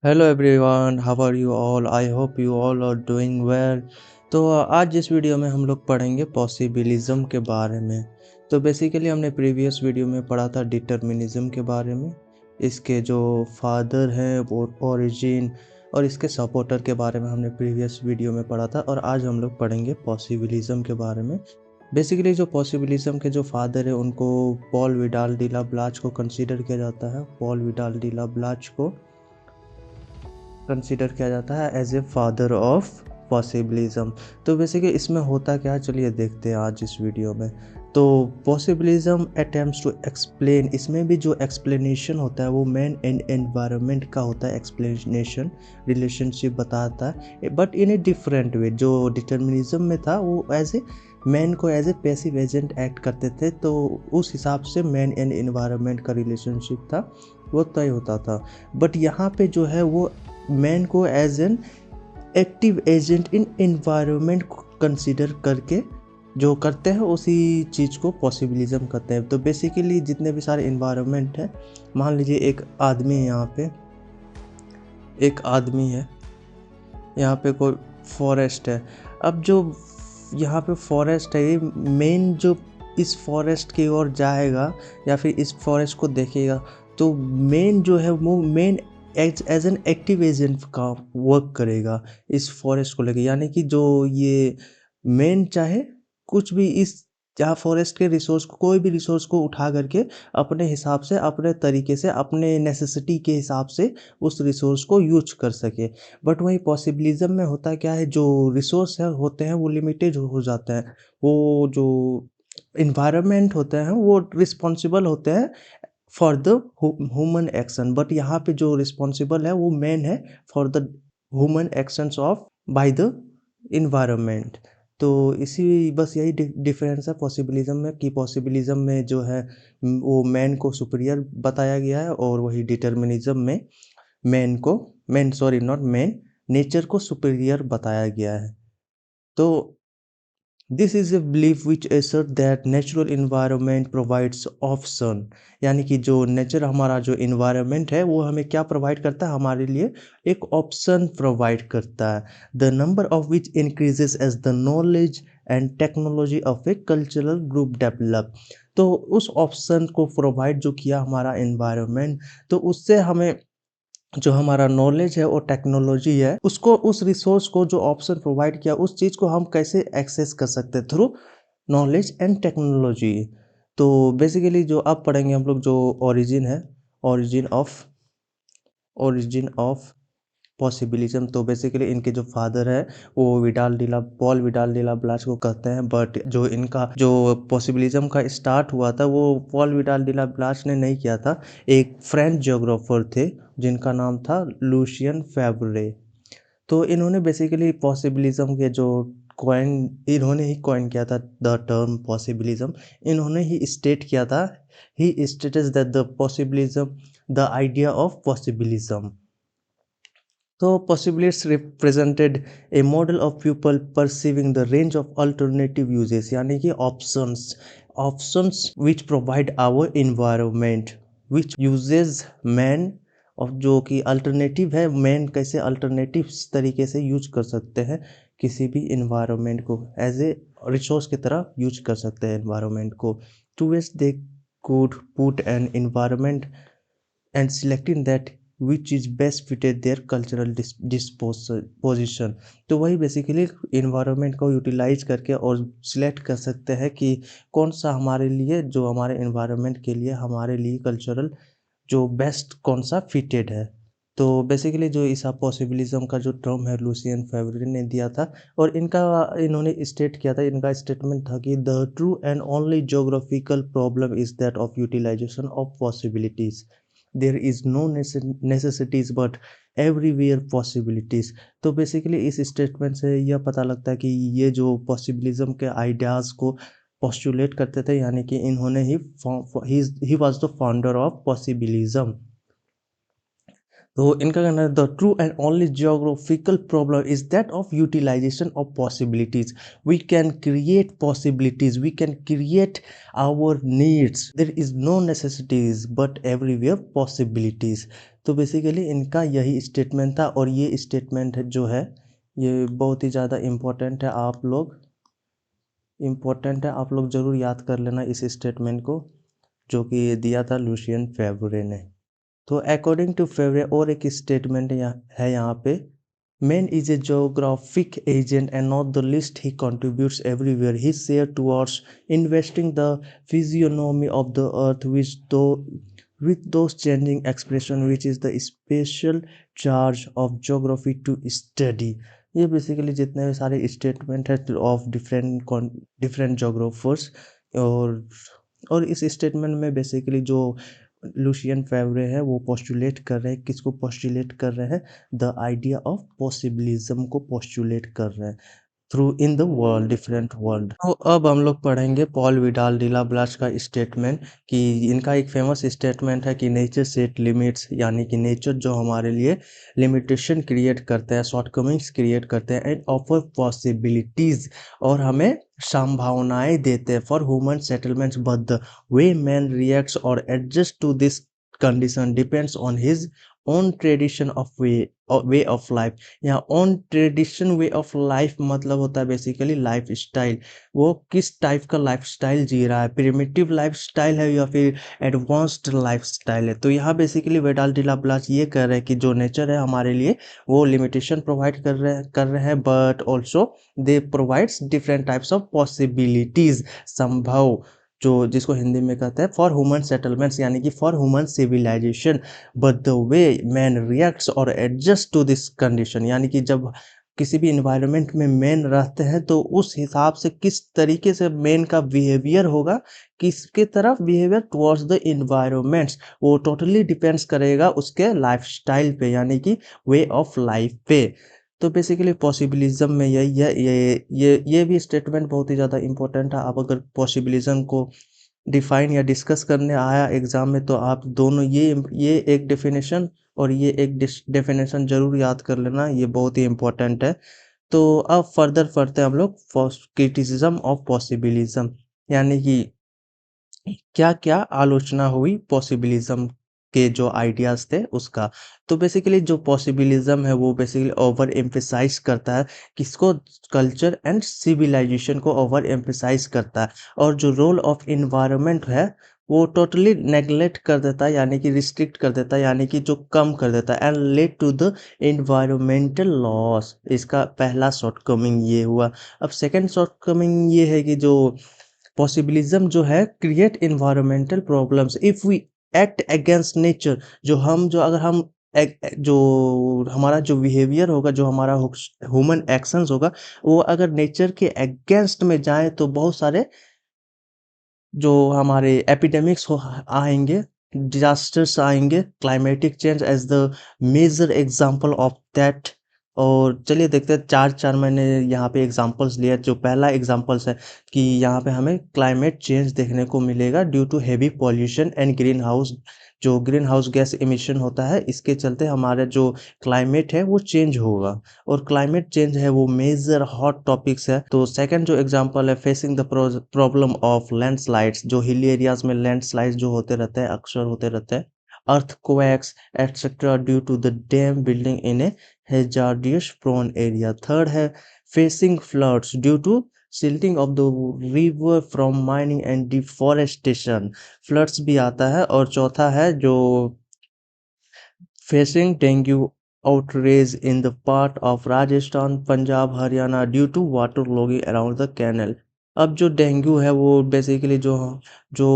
Hello everyone, how are you all? I hope you all are doing well. तो आज इस video में हम लोग पढ़ेंगे पॉसिबिलिज्म के बारे में। तो बेसिकली हमने प्रीवियस वीडियो में पढ़ा था डिटर्मिनिज्म के बारे में, इसके जो फादर हैं वो ओरिजिन और इसके सपोर्टर के बारे में हमने प्रीवियस वीडियो में पढ़ा था। और आज हम लोग पढ़ेंगे पॉसिबिलिज्म के बारे में। बेसिकली जो पॉसिबिलिज्म के जो फादर है उनको Paul Vidal de la Blache को कंसीडर किया जाता है। Paul Vidal de la Blache को कंसीडर किया जाता है as a father of possibilism. तो बेसिकली इसमें होता क्या है, चलिए देखते हैं आज इस वीडियो में। तो पॉसिबिलिज्म अटेम्प्ट्स टू एक्सप्लेन, इसमें भी जो एक्सप्लेनेशन होता है वो मैन एंड एनवायरनमेंट का होता है। एक्सप्लेनेशन रिलेशनशिप बताता है but in a different way. जो डिटर्मिनिज्म में था वो एज ए मैन को as a passive agent act करते थे, तो उस हिसाब से मैन एंड एनवायरनमेंट का रिलेशनशिप था वो तय होता था। बट यहाँ पे जो है वो मैन को as an active agent in environment को कंसिडर करके जो करते हैं उसी चीज़ को पॉसिबिलिज्म कहते हैं। तो बेसिकली जितने भी सारे इन्वायरमेंट हैं, मान लीजिए एक आदमी है, यहाँ पे एक आदमी है, यहाँ पे कोई फॉरेस्ट है। अब जो यहाँ पे फॉरेस्ट है, ये मेन जो इस फॉरेस्ट की ओर जाएगा या फिर इस फॉरेस्ट को देखेगा, तो मेन जो है वो men as an active agent का वर्क करेगा इस फॉरेस्ट को लेके। यानी कि जो ये मेन चाहे कुछ भी इस जहाँ फॉरेस्ट के रिसोर्स को, कोई भी रिसोर्स को उठा करके अपने हिसाब से, अपने तरीके से, अपने नेसेसिटी के हिसाब से उस रिसोर्स को यूज कर सके। बट वही पॉसिबिलिज्म में होता क्या है, जो रिसोर्स है होते हैं वो लिमिटेड हो जाते हैं। वो जो इन्वायरमेंट होते हैं वो रिस्पॉन्सिबल होते हैं for the human action, but यहाँ पे जो रिस्पॉन्सिबल है वो मैन है for the human actions of by the environment. तो इसी बस यही डिफरेंस है पॉसिबिलिज्म में, कि पॉसिबिलिज्म में जो है वो मैन को सुपीरियर बताया गया है, और वही डिटर्मिनिज्म में मैन नेचर को सुपीरियर बताया गया है। तो this is a belief which एसर्ट that natural environment provides option, यानी कि जो नेचर, हमारा जो इन्वायरमेंट है वो हमें क्या प्रोवाइड करता है, हमारे लिए एक ऑप्शन प्रोवाइड करता है। The number of which increases as the knowledge and technology of a cultural group develop. तो उस ऑप्शन को प्रोवाइड जो किया हमारा इन्वायरमेंट, तो उससे हमें जो हमारा नॉलेज है और टेक्नोलॉजी है उसको, उस रिसोर्स को जो ऑप्शन प्रोवाइड किया उस चीज़ को हम कैसे एक्सेस कर सकते हैं थ्रू नॉलेज एंड टेक्नोलॉजी। तो बेसिकली जो अब पढ़ेंगे हम लोग, जो ओरिजिन है, origin of origin of possibilism. तो बेसिकली इनके जो फादर है वो पॉल विडाल डिला ब्लास को कहते हैं। बट जो इनका जो पॉसिबिलिज्म का स्टार्ट हुआ था वो पॉल विडाल डिला ब्लास ने नहीं किया था, एक फ्रेंच जियोग्राफर थे जिनका नाम था लूशियन फेब्रे। तो इन्होंने बेसिकली पॉसिबिलिज्म के जो कॉइन, इन्होंने ही कॉइन किया था द टर्म पॉसिबिलिज्म। इन्होंने ही स्टेट किया था, he states that the possibilism, the idea of possibilism. तो possibilities represented a model of people perceiving the range of alternative uses, यानी कि options which provide our environment which uses man of, जो कि alternative है, man कैसे alternative तरीके से use कर सकते हैं किसी भी इन्वायरमेंट को, एज ए रिसोर्स की तरह यूज कर सकते हैं इन्वायरमेंट को। Two ways they could put an environment and selecting that which is best fitted their cultural disposition। तो वही बेसिकली इन्वायरमेंट को यूटिलाइज करके और सिलेक्ट कर सकते हैं कि कौन सा हमारे लिए, जो हमारे इन्वायरमेंट के लिए, हमारे लिए कल्चरल जो बेस्ट कौन सा फिटेड है। तो बेसिकली जो इस पॉसिबिलिज्म का जो टर्म है लूसियन फेब्रे ने दिया था, और इन्होंने स्टेट किया था, इनका स्टेटमेंट था कि the true and only geographical problem is that of utilisation of possibilities. There is no necessities but everywhere possibilities. तो बेसिकली इस स्टेटमेंट से यह पता लगता है कि ये जो पॉसिबिलिज्म के आइडियाज़ को पोस्टुलेट करते थे, यानी कि इन्होंने ही was the founder of possibilism. तो इनका कहना है the true and only geographical problem is that of utilisation of possibilities. We can create possibilities, we can create our needs, there is no necessities but everywhere possibilities. तो basically इनका यही statement था, और ये स्टेटमेंट जो है ये बहुत ही ज़्यादा इम्पोर्टेंट है, आप लोग ज़रूर याद कर लेना इस स्टेटमेंट को, जो कि दिया था लुशियन फेवरे ने। तो अकॉर्डिंग टू फेवरे और एक स्टेटमेंट है यहाँ पे, man is a geographic agent and not the least, he contributes everywhere, he share towards investing the physiognomy of the earth with those changing expression which is the special charge of geography to study। ये basically जितने भी सारे statement है of different geographers, और और इस statement में basically जो लुशियन फेवरे है वो पोस्टुलेट कर रहे हैं, किसको पोस्टुलेट कर रहे हैं, द आइडिया ऑफ पॉसिबिलिज्म को पोस्टुलेट कर रहे हैं through in the world, different world. तो अब हम लोग पढ़ेंगे पॉल विडाल डिला ब्लास का स्टेटमेंट, कि इनका एक फेमस स्टेटमेंट है कि नेचर सेट लिमिट्स, यानी कि नेचर जो हमारे लिए लिमिटेशन क्रिएट करते हैं, शॉर्टकमिंग्स क्रिएट करते हैं, एंड ऑफर पॉसिबिलिटीज, और हमें संभावनाएं देते हैं for human settlements, but the way man reacts और adjust to this condition depends on his own tradition of way of life. यहाँ on tradition way of life मतलब होता है बेसिकली लाइफ स्टाइल, वो किस टाइप का लाइफ स्टाइल जी रहा है, प्रिमिटिव लाइफ स्टाइल है या फिर एडवांस्ड लाइफ स्टाइल है। तो यहाँ बेसिकली वेडाल डिला ब्लास ये कह रहे हैं कि जो नेचर है हमारे लिए वो लिमिटेशन प्रोवाइड कर रहे हैं, but also they provides different types of possibilities, संभव, जो जिसको हिंदी में कहते हैं फॉर ह्यूमन सेटलमेंट्स, यानी कि for human civilisation, but the way man reacts और एडजस्ट टू दिस कंडीशन, यानी कि जब किसी भी इन्वायरमेंट में मैन रहते हैं तो उस हिसाब से किस तरीके से मैन का बिहेवियर होगा, किसके तरफ बिहेवियर टुवर्ड्स द इन्वायरमेंट्स, वो टोटली डिपेंड्स करेगा उसके लाइफस्टाइल पे, यानी कि वे ऑफ लाइफ पे। तो बेसिकली पॉसिबिलिज्म में यही है, ये भी स्टेटमेंट बहुत ही ज़्यादा इंपॉर्टेंट है। आप अगर पॉसिबिलिज्म को डिफाइन या डिस्कस करने आया एग्जाम में, तो आप दोनों ये एक डेफिनेशन और ये एक डेफिनेशन जरूर याद कर लेना, ये बहुत ही इंपॉर्टेंट है। तो अब फर्दर पढ़ते हैं हम लोग क्रिटिसिज्म ऑफ पॉसिबिलिज्म, यानी कि क्या क्या आलोचना हुई पॉसिबिलिज्म के जो आइडियाज थे उसका। तो बेसिकली जो पॉसिबिलिज्म है वो बेसिकली ओवर एम्फेसाइज करता है, किसको, कल्चर एंड सिविलाइजेशन को ओवर एम्फेसाइज करता है, और जो रोल ऑफ इन्वायरमेंट है वो टोटली नेग्लेक्ट कर देता है, यानी कि रिस्ट्रिक्ट कर देता है, यानी कि जो कम कर देता है, and led to the environmental loss. इसका पहला शॉर्टकमिंग ये हुआ। अब सेकंड शॉर्टकमिंग ये है कि जो पॉसिबिलिज्म जो है create environmental problems if we act against nature, जो अगर हम जो हमारा जो बिहेवियर होगा, जो हमारा ह्यूमन एक्शंस होगा, वो अगर नेचर के अगेंस्ट में जाए तो बहुत सारे जो हमारे एपिडेमिक्स हो आएंगे, डिजास्टर्स आएंगे, climatic change as the major example of that. और चलिए देखते हैं, चार चार मैंने यहाँ पे एग्जांपल्स लिए। जो पहला एग्जांपल्स है कि यहाँ पे हमें क्लाइमेट चेंज देखने को मिलेगा due to heavy pollution and greenhouse, जो ग्रीन हाउस गैस इमिशन होता है, इसके चलते हमारा जो क्लाइमेट है वो चेंज होगा, और क्लाइमेट चेंज है वो मेजर हॉट टॉपिक्स है। तो सेकंड जो एग्जांपल है, facing the problem of landslides, जो हिली एरियाज में लैंडस्लाइड्स जो होते रहते हैं, अक्सर होते रहते हैं, earthquakes etc due to the dam building in a hazardous prone area। Third है facing floods due to silting of the river from mining and deforestation, floods भी आता है। और चौथा है जो facing dengue outrage in the part of Rajasthan, Punjab, Haryana due to water logging around the canal। अब जो डेंगू है वो बेसिकली जो जो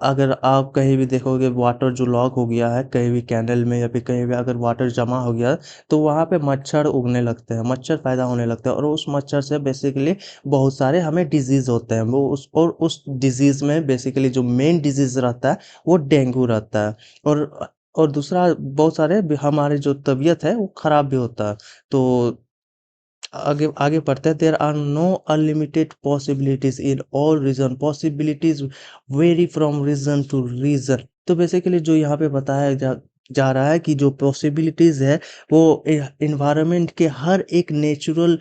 अगर आप कहीं भी देखोगे वाटर जो लॉग हो गया है कहीं भी कैनल में, या फिर कहीं भी अगर वाटर जमा हो गया है, तो वहाँ पे मच्छर उगने लगते हैं, मच्छर पैदा होने लगते हैं, और उस मच्छर से बेसिकली बहुत सारे हमें डिजीज़ होते हैं। वो उस डिजीज़ में बेसिकली जो मेन डिजीज़ रहता है वो डेंगू रहता है। और दूसरा बहुत सारे हमारे जो तबीयत है वो खराब भी होता है। तो आगे आगे पढ़ते हैं, there are no unlimited possibilities in all region, possibilities vary from region to region. तो बेसिकली जो यहाँ पे बताया जा रहा है कि जो पॉसिबिलिटीज़ है वो एनवायरनमेंट के हर एक नेचुरल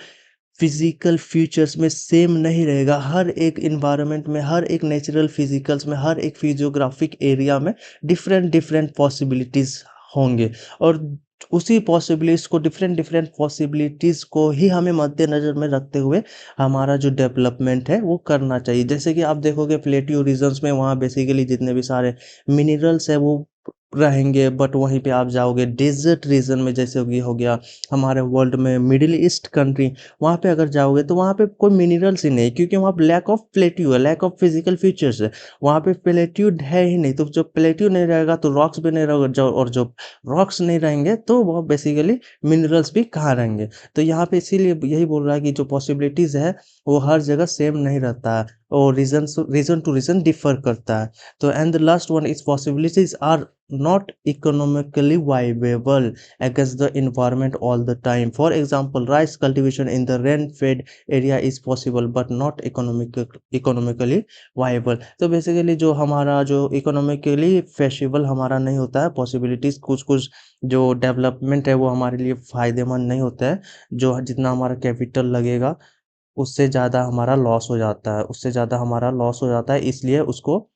फिजिकल फीचर्स में सेम नहीं रहेगा। हर एक एनवायरनमेंट में, हर एक नेचुरल फिजिकल्स में, हर एक फिजियोग्राफिक एरिया में डिफरेंट डिफरेंट पॉसिबिलिटीज़ होंगे। और उसी पॉसिबिलिटीज़ को, डिफरेंट डिफरेंट पॉसिबिलिटीज़ को ही हमें मद्देनज़र में रखते हुए हमारा जो डेवलपमेंट है वो करना चाहिए। जैसे कि आप देखोगे प्लेटियो रीजन्स में, वहाँ बेसिकली जितने भी सारे मिनरल्स है वो रहेंगे, बट वहीं पे आप जाओगे डेजर्ट रीजन में, जैसे कि हो गया हमारे वर्ल्ड में मिडिल ईस्ट कंट्री, वहाँ पे अगर जाओगे तो वहाँ पे कोई मिनरल्स ही नहीं, क्योंकि वहाँ लैक ऑफ प्लेट्यू है, लैक ऑफ फिजिकल फीचर्स है। वहाँ पे प्लेट्यू है ही नहीं, तो जब प्लेट्यू नहीं रहेगा तो रॉक्स भी नहीं रहेगा, जो और जो रॉक्स नहीं रहेंगे तो वो बेसिकली मिनरल्स भी कहाँ रहेंगे। तो यहाँ पे इसीलिए यही बोल रहा है कि जो पॉसिबिलिटीज़ है वो हर जगह सेम नहीं रहता है, और रीजन टू रीजन डिफर करता है। तो and the last one is possibilities are not economically viable against the environment all the time. For example, rice cultivation in the rain-fed area is possible but not economically viable. तो basically जो हमारा जो economically feasible हमारा नहीं होता है, possibilities कुछ कुछ जो डेवलपमेंट है वो हमारे लिए फ़ायदेमंद नहीं होता है। जो जितना हमारा कैपिटल लगेगा उससे ज़्यादा हमारा लॉस हो जाता है, उससे ज़्यादा हमारा लॉस हो जाता है, इसलिए उसको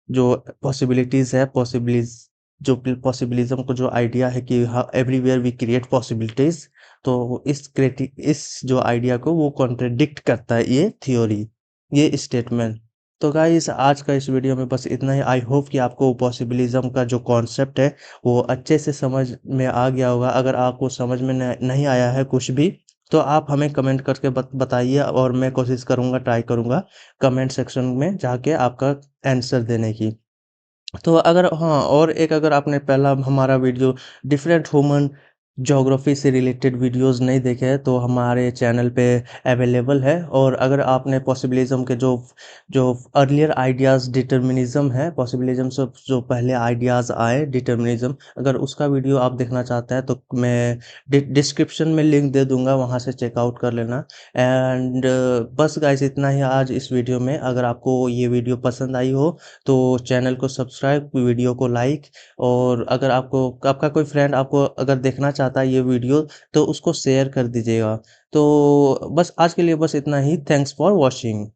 जो पॉसिबिलिटीज़ है, पॉसिबिलिज्म को जो आइडिया है कि हाँ एवरीवेयर वी क्रिएट पॉसिबिलिटीज़, तो इस जो आइडिया को वो कॉन्ट्रडिक्ट करता है ये थ्योरी, ये स्टेटमेंट। तो गाइस आज का इस वीडियो में बस इतना ही। आई होप कि आपको पॉसिबिलिज्म का जो कॉन्सेप्ट है वो अच्छे से समझ में आ गया होगा। अगर आपको समझ में नहीं आया है कुछ भी, तो आप हमें कमेंट करके बताइए, और मैं कोशिश करूँगा, ट्राई करूँगा कमेंट सेक्शन में जाके आपका आंसर देने की। तो अगर हाँ, और एक, अगर आपने पहला हमारा वीडियो डिफरेंट ह्यूमन ज्योग्राफी से रिलेटेड वीडियोस नहीं देखे हैं तो हमारे चैनल पे अवेलेबल है। और अगर आपने पॉसिबिलिज्म के जो जो अर्लियर आइडियाज़ डिटर्मिनिज्म है, पॉसिबिलिज्म से जो पहले आइडियाज़ आए डिटर्मिनिज्म, अगर उसका वीडियो आप देखना चाहते हैं तो मैं डिस्क्रिप्शन में लिंक दे दूंगा, वहाँ से चेकआउट कर लेना। एंड बस गाइस इतना ही आज इस वीडियो में। अगर आपको ये वीडियो पसंद आई हो तो चैनल को सब्सक्राइब, वीडियो को लाइक, और अगर आपको आपका कोई फ्रेंड आपको अगर देखना चाहता है ये वीडियो तो उसको शेयर कर दीजिएगा। तो बस आज के लिए बस इतना ही। Thanks for watching.